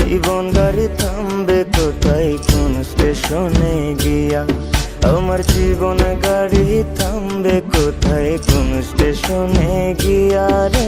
জীবন গাড়ি থামবে কোথায় কোন স্টেশনে গিয়া। আমার জীবন গাড়ি থামবে কোথায় কোন স্টেশনে গিয়া রে।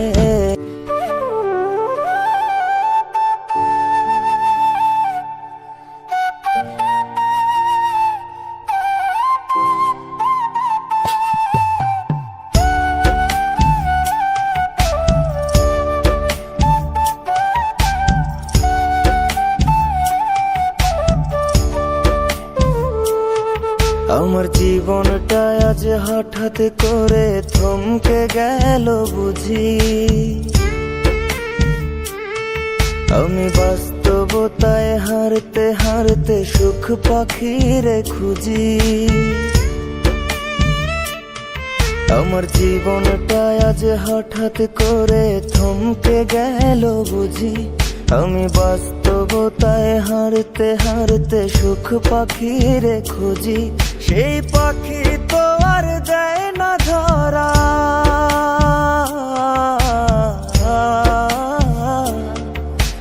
আমার জীবনটা আজ হঠাৎ করে থমকে গেল বুঝি। আমি বাস্তবতায় হারতে হারতে সুখ পাখিরে খুঁজি। আমার জীবনটা আজ হঠাৎ করে থমকে গেল বুঝি। আমি বাস্তবতায় হারতে হারতে সুখ পাখিরে খুঁজি। সেই পাখি তো আর দেয় না ধরা,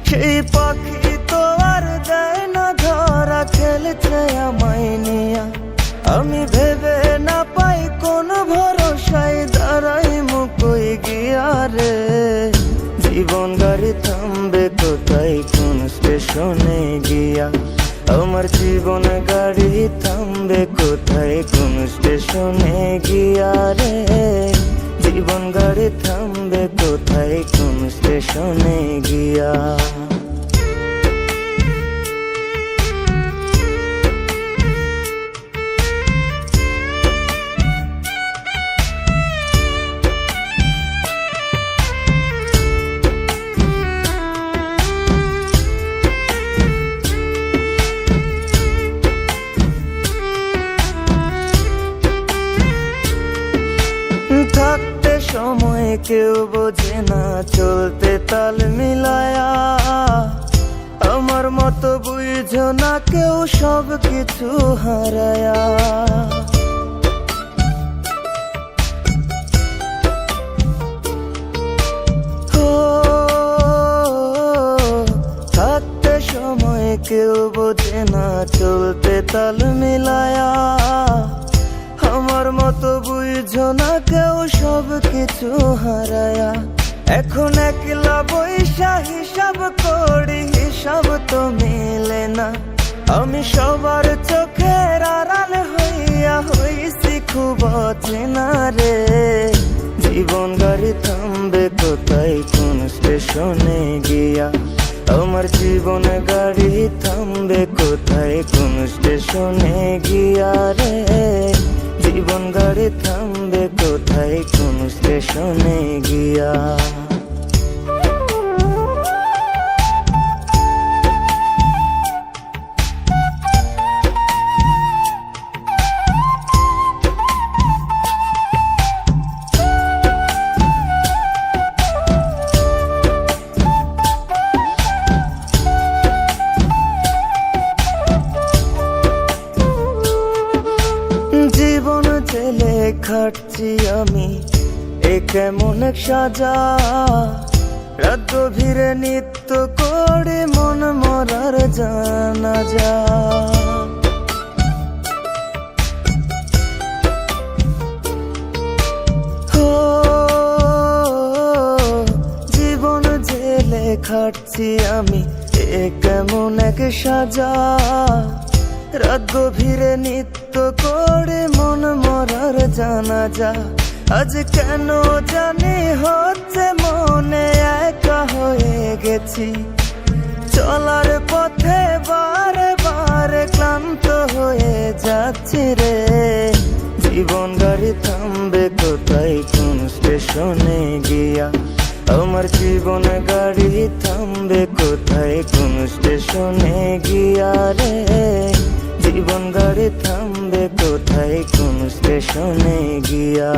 সেই পাখি তো আর দেয় না ধরা। খেলছে আমায় নিয়া, আমি ভেবে না পাই কোন ভরসায় দাঁড়াই মুকই গিয়া রে। জীবন গাড়ি থামবে কোথায় কোন স্টেশনে গিয়া। আমার জীবন গাড়ি থামবে কোথায় কোন স্টেশনে গিয়া রে। জীবন গাড়ি থামবে কোথায় কোন স্টেশনে গিয়া। থাকতে সময় কেউ বোঝে না, চলতে তাল মিলায়া। আমার মতো বুঝো না কেউ সব কিছু হারায়া। থাকতে সময় কেউ বোঝে না, চলতে তাল মিলায়া। আমার মতো বুঝো না কেউ সব কিছু হারায়া। এখন একলা বৈশা হিসাব করি, হিসাব তো মেলে না। আমি সবার চোখের আড়াল হইয়া হইছি খুব অচেনা রে। জীবন গাড়ি থামবে কোথায় কোন স্টেশনে গিয়া। আমার জীবন গাড়ি থামবে কোথায় কোন স্টেশনে গিয়া রে। জীবন গাড়ি থামবে কোথায় কোন স্টেশনে গিয়া। জীবন জেলে খাটছি আমি, এ কেমন এক সাজা। রাত গভীরে নিত্য করে মন মরার জানাজা। জীবন জেলে খাটছি আমি, এ কেমন এক সাজা। রাত গভীরে নিত্য করে মন মরার জানাজা। আজ কেন জানি হচ্ছে মনে একা হয়ে গেছি। চলার পথে বারে বারে ক্লান্ত হয়ে যাচ্ছি রে। জীবন গাড়ি থামবে কোথায় কোন স্টেশনে গিয়া। আমার জীবন গাড়ি থামবে কোথায় কোন স্টেশনে গিয়া রে। জীবন গাড়ি থামবে কোথায় কোন স্টেশনে গিয়া।